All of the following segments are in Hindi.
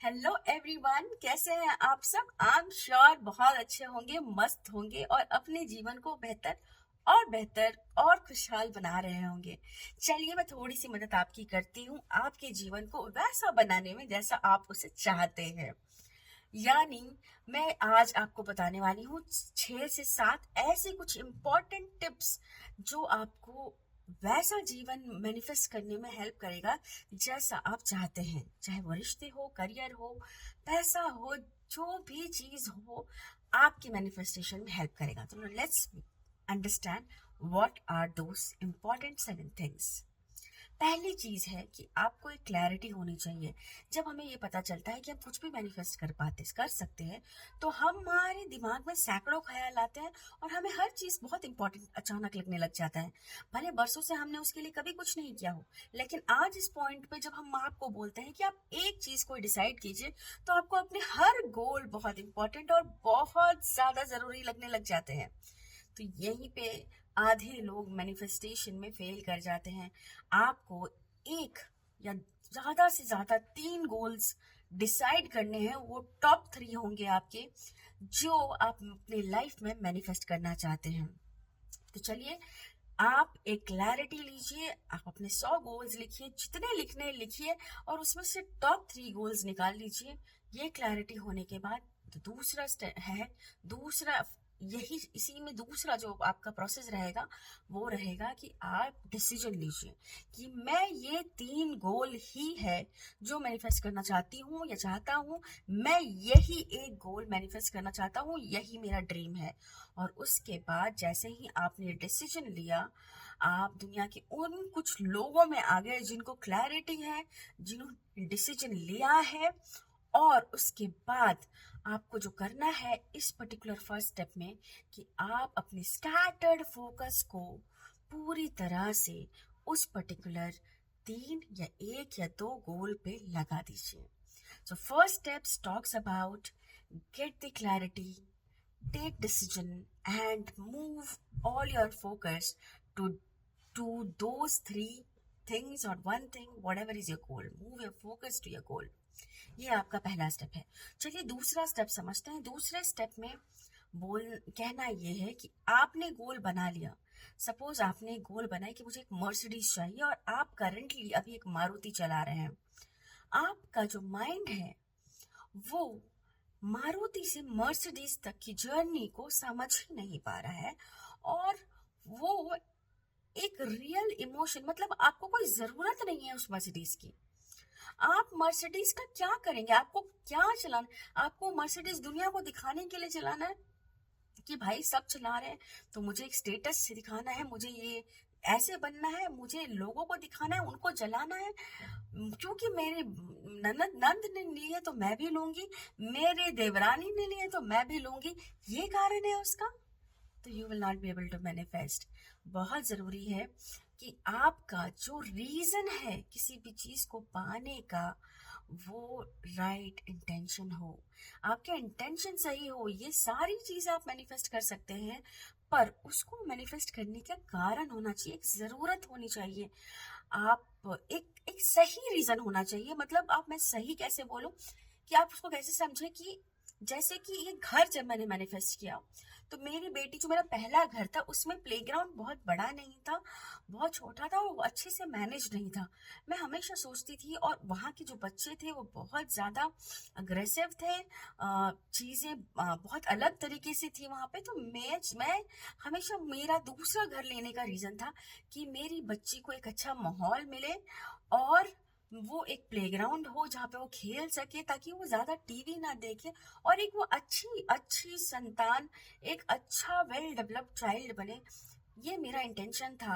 हेलो एवरीवन, कैसे हैं आप सब? आई एम श्योर बहुत अच्छे होंगे, मस्त होंगे और अपने जीवन को बेहतर और बेहतर और खुशहाल बना रहे होंगे। चलिए, मैं थोड़ी सी मदद आपकी करती हूँ आपके जीवन को वैसा बनाने में जैसा आप उसे चाहते हैं। यानी मैं आज आपको बताने वाली हूँ 6 से 7 ऐसे कुछ इम्पोर्टेंट टिप्स जो आपको वैसा जीवन मैनिफेस्ट करने में हेल्प करेगा जैसा आप चाहते हैं। चाहे वो रिश्ते हो, करियर हो, पैसा हो, जो भी चीज हो, आपकी मैनिफेस्टेशन में हेल्प करेगा। तो let's understand what are those important 7 things. पहली चीज है कि आपको एक क्लैरिटी होनी चाहिए। जब हमें ये पता चलता है कि हम कुछ भी मैनिफेस्ट कर सकते हैं, तो हमारे दिमाग में सैकड़ों ख्याल आते हैं और हमें हर चीज बहुत इंपॉर्टेंट अचानक लगने लग जाता है। भले बरसों से हमने उसके लिए कभी कुछ नहीं किया हो, लेकिन आज इस पॉइंट पे जब हम आपको बोलते हैं कि आप एक चीज को डिसाइड कीजिए, तो आपको अपने हर गोल बहुत इंपॉर्टेंट और बहुत ज्यादा जरूरी लगने लग जाते हैं। तो यहीं पे आधे लोग मैनिफेस्टेशन में फेल कर जाते हैं। आपको एक या ज्यादा से ज्यादा 3 गोल्स डिसाइड करने हैं। वो टॉप 3 होंगे आपके, जो आप अपने लाइफ में मैनिफेस्ट करना चाहते हैं। तो चलिए, आप एक क्लैरिटी लीजिए, आप अपने 100 गोल्स लिखिए, जितने लिखने लिखिए, और उसमें से टॉप 3 गोल्स निकाल लीजिए। ये क्लैरिटी होने के बाद तो दूसरा स्टेप है, दूसरा यही इसी में दूसरा जो आपका प्रोसेस रहेगा वो रहेगा कि आप डिसीजन लीजिए कि मैं ये 3 गोल ही है जो मैनिफेस्ट करना चाहती हूँ या चाहता हूँ। मैं यही एक गोल मैनिफेस्ट करना चाहता हूँ, यही मेरा ड्रीम है। और उसके बाद जैसे ही आपने डिसीजन लिया, आप दुनिया के उन कुछ लोगों में आ गए जिनको क्लैरिटी है, जिन्होंने डिसीजन लिया है। और उसके बाद आपको जो करना है इस पर्टिकुलर फर्स्ट स्टेप में, कि आप अपने स्कैटर्ड फोकस को पूरी तरह से उस पर्टिकुलर 3 या 1 या 2 गोल पे लगा दीजिए। So first step talks about get the clarity, take decision, and move all your focus to those 3 things or one thing, whatever is your goal. Move your focus to your goal. ये आपका पहला स्टेप है। चलिए, दूसरा स्टेप समझते हैं। दूसरे स्टेप में बोल कहना ये है कि आपने गोल बना लिया। सपोज आपने गोल बनाया कि मुझे एक मर्सिडीज चाहिए और आप करंटली अभी एक मारुति चला रहे हैं। आपका जो माइंड है वो मारुति से मर्सिडीज तक की जर्नी को समझ ही नहीं पा रहा है। और वो एक रियल इमोशन, मतलब आपको कोई जरूरत नहीं है उस मर्सिडीज की। आप मर्सिडीज का क्या करेंगे? आपको क्या चलाना? आपको मर्सिडीज दुनिया को दिखाने के लिए चलाना है कि भाई सब चला रहे हैं तो मुझे एक स्टेटस से दिखाना है, मुझे ये ऐसे बनना है, मुझे लोगों को दिखाना है, उनको जलाना है। क्योंकि मेरे ननद नंद ने लिए तो मैं भी लूंगी, मेरे देवरानी ने लिए तो मैं भी लूंगी, ये कारण है उसका। तो you will not be able to manifest. बहुत जरूरी है कि आपका जो रीजन है किसी भी चीज को पाने का, वो राइट इंटेंशन हो। आपके इंटेंशन सही हो, ये सारी चीजें आप मैनिफेस्ट कर सकते हैं। पर उसको मैनिफेस्ट करने का कारण होना चाहिए, एक जरूरत होनी चाहिए। आप एक सही रीजन होना चाहिए। मतलब आप, मैं सही कैसे बोलूं कि आप उसको कैसे समझे कि जैसे कि ये घर जब मैंने मैनिफेस्ट किया, तो मेरी बेटी, जो मेरा पहला घर था, उसमें प्लेग्राउंड बहुत बड़ा नहीं था, बहुत छोटा था और वो अच्छे से मैनेज नहीं था। मैं हमेशा सोचती थी, और वहाँ के जो बच्चे थे वो बहुत ज़्यादा अग्रेसिव थे, चीज़ें बहुत अलग तरीके से थी वहाँ पे। तो मैं हमेशा, मेरा दूसरा घर लेने का रीज़न था कि मेरी बच्ची को एक अच्छा माहौल मिले और वो एक प्लेग्राउंड हो जहाँ पे वो खेल सके, ताकि वो ज्यादा टीवी ना देखे और एक वो अच्छी अच्छी संतान, एक अच्छा वेल डेवलप्ड चाइल्ड बने। ये मेरा इंटेंशन था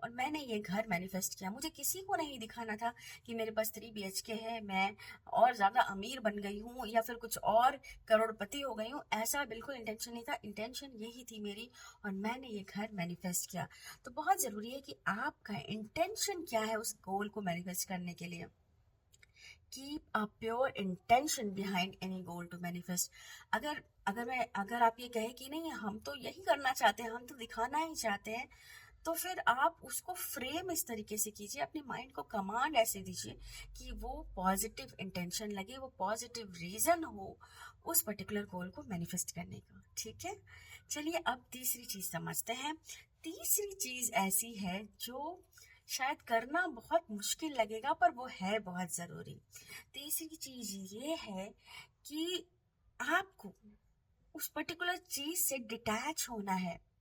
और मैंने ये घर मैनिफेस्ट किया। मुझे किसी को नहीं दिखाना था कि मेरे पास 3 BHK है, मैं और ज्यादा अमीर बन गई हूँ या फिर कुछ और करोड़पति हो गई हूँ। ऐसा बिल्कुल इंटेंशन नहीं था। इंटेंशन यही थी मेरी, और मैंने ये घर मैनिफेस्ट किया। तो बहुत जरूरी है कि आपका इंटेंशन क्या है उस गोल को मैनिफेस्ट करने के लिए। Keep a pure intention behind any goal to manifest. अगर आप ये कहें कि नहीं, हम तो यही करना चाहते हैं, हम तो दिखाना ही चाहते हैं, तो फिर आप उसको फ्रेम इस तरीके से कीजिए, अपने माइंड को कमांड ऐसे दीजिए कि वो पॉजिटिव इंटेंशन लगे, वो पॉजिटिव रीजन हो उस पर्टिकुलर गोल को मैनिफेस्ट करने का। ठीक है, चलिए अब तीसरी चीज समझते हैं। तीसरी चीज ऐसी है जो शायद करना बहुत मुश्किल लगेगा पर वो है बहुत जरूरी। तीसरी चीज ये है कि आपको उस पर्टिकुलर चीज से डिटैच होना है।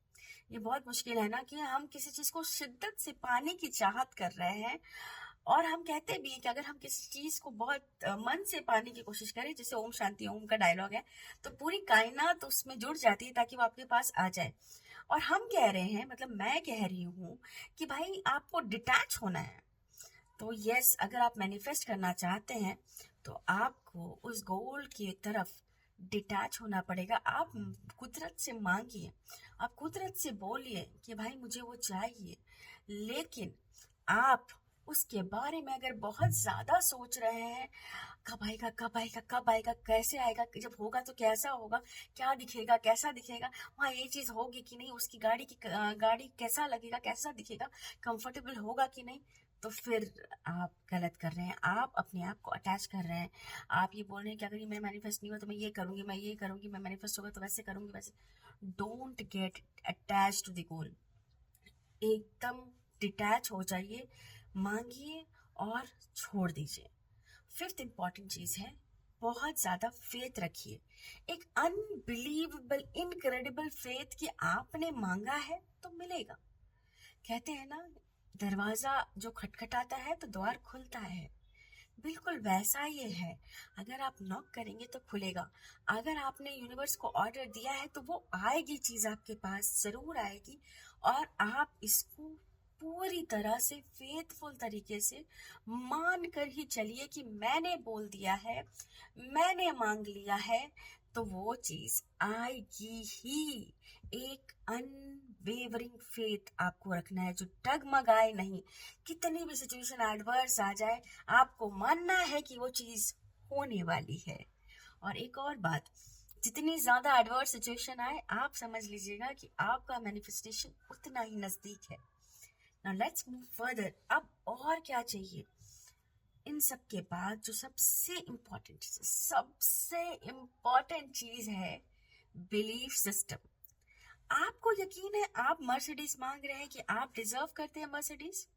ये बहुत मुश्किल है ना कि हम किसी चीज को शिद्दत से पाने की चाहत कर रहे हैं, और हम कहते भी हैं कि अगर हम किसी चीज को बहुत मन से पाने की कोशिश करें, जैसे ओम शांति ओम का डायलॉग है, तो पूरी कायनात उसमें जुड़ जाती है ताकि वो आपके पास आ जाए। और हम कह रहे हैं, मतलब मैं कह रही हूँ कि भाई आपको डिटैच होना है। तो यस, अगर आप मैनिफेस्ट करना चाहते हैं तो आपको उस गोल की तरफ डिटैच होना पड़ेगा। आप कुदरत से मांगिए, आप कुदरत से बोलिए कि भाई मुझे वो चाहिए, लेकिन आप उसके बारे में अगर बहुत ज्यादा सोच रहे हैं, कब आएगा कब आएगा कब आएगा, कैसे आएगा, जब होगा तो कैसा होगा, क्या दिखेगा, कैसा दिखेगा, वहाँ ये चीज होगी कि नहीं, उसकी गाड़ी कैसा लगेगा, कैसा दिखेगा, कंफर्टेबल होगा कि नहीं, तो फिर आप गलत कर रहे हैं। आप अपने आप को अटैच कर रहे हैं। आप ये बोल रहे हैं कि अगर ये मेरा मैनिफेस्ट नहीं हुआ तो मैं ये करूंगी, मैं ये करूंगी, मैं मैनिफेस्ट होगा तो वैसे करूंगी, वैसे। Don't get attach to the goal. एकदम डिटैच हो जाइए, मांगिए और छोड़ दीजिए। फिफ्थ इंपॉर्टेंट चीज है, बहुत ज्यादा फेथ रखिए। एक अनबिलीवेबल इनक्रेडिबल फेथ कि आपने मांगा है तो मिलेगा। कहते हैं ना, दरवाजा जो खटखटाता है तो द्वार खुलता है। बिल्कुल वैसा ये है। अगर आप नॉक करेंगे तो खुलेगा। अगर आपने यूनिवर्स को ऑर्डर दिया है तो वो आएगी, चीज आपके पास जरूर आएगी। और आप इसको पूरी तरह से फेथफुल तरीके से मान कर ही चलिए कि मैंने बोल दिया है, मैंने मांग लिया है, तो वो चीज आएगी ही। एक अनवेवरिंग फेथ आपको रखना है जो डगमगाए नहीं। कितनी भी सिचुएशन एडवर्स आ जाए, आपको मानना है कि वो चीज होने वाली है। और एक और बात, जितनी ज्यादा एडवर्स सिचुएशन आए, आप समझ लीजिएगा कि आपका मैनिफेस्टेशन उतना ही नजदीक है। Now let's move further. अब और क्या चाहिए? इन सब के बाद जो सबसे इम्पोर्टेंट चीज है, बिलीफ सिस्टम। आपको यकीन है आप मर्सिडीज मांग रहे हैं कि आप डिजर्व करते हैं मर्सिडीज?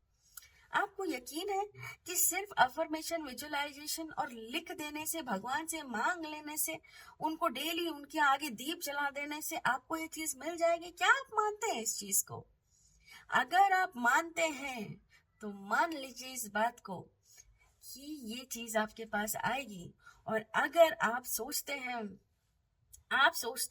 आपको यकीन है कि सिर्फ अफर्मेशन, विजुअलाइजेशन और लिख देने से, भगवान से मांग लेने से, उनको डेली उनके आगे दीप जला देने से आपको ये चीज मिल जाएगी? क्या आप मानते हैं इस चीज को? अगर आप मानते हैं तो मान लीजिए इस बात को कि ये चीज आपके पास आएगी। और अगर आप सोचते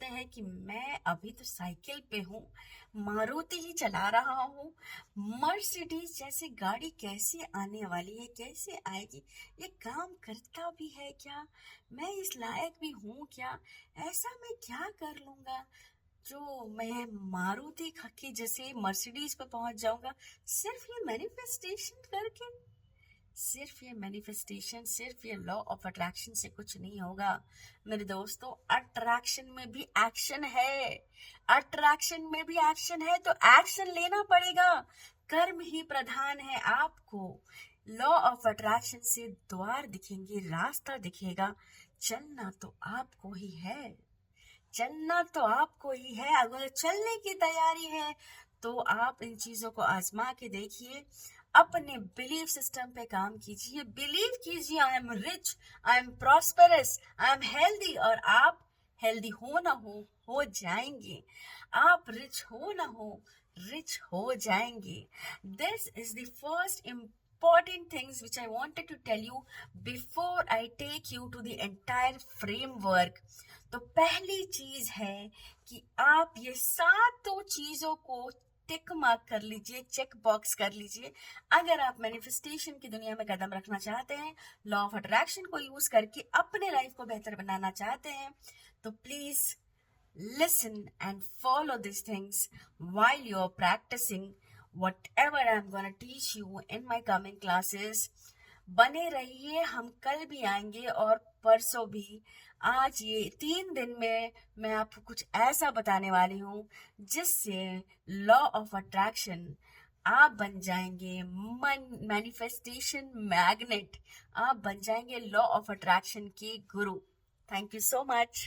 हैं कि मैं अभी तो साइकिल पे हूँ, मारुति ही चला रहा हूँ, मर्सिडीज जैसी गाड़ी कैसे आने वाली है, कैसे आएगी, ये काम करता भी है क्या, मैं इस लायक भी हूँ क्या, ऐसा मैं क्या कर लूंगा जो मैं मारुति की जैसे मर्सिडीज पे पहुंच जाऊंगा सिर्फ ये मैनिफेस्टेशन करके। सिर्फ ये लॉ ऑफ अट्रैक्शन से कुछ नहीं होगा मेरे दोस्तों। अट्रैक्शन में भी एक्शन है, अट्रैक्शन में भी एक्शन है, तो एक्शन लेना पड़ेगा। कर्म ही प्रधान है। आपको लॉ ऑफ अट्रैक्शन से द्वार दिखेंगे, रास्ता दिखेगा। चलना तो आपको ही है, चलना तो आपको ही है। अगर चलने की तैयारी है तो आप इन चीजों को आजमा के देखिए, अपने बिलीफ सिस्टम पे काम कीजिए, बिलीव कीजिए I am rich, I am prosperous, I am healthy. और आप हेल्दी हो ना हो जाएंगे। आप रिच हो ना हो, रिच हो जाएंगे। This is the first important things which I wanted to tell you before I take you to the entire framework. तो पहली चीज है कि आप ये सातों चीजों को टिक मार्क कर लीजिए, चेक बॉक्स कर लीजिए। अगर आप मैनिफेस्टेशन की दुनिया में कदम रखना चाहते हैं, लॉ ऑफ अट्रैक्शन को यूज करके अपने लाइफ को बेहतर बनाना चाहते हैं, तो please listen and follow these things while you're practicing whatever I'm gonna teach you in my coming classes. बने रहिए, हम कल भी आएंगे और परसों भी। आज ये 3 दिन में मैं आपको कुछ ऐसा बताने वाली हूँ जिससे लॉ ऑफ अट्रैक्शन आप बन जाएंगे मैनिफेस्टेशन मैग्नेट, आप बन जाएंगे लॉ ऑफ अट्रैक्शन के गुरु। Thank you so much.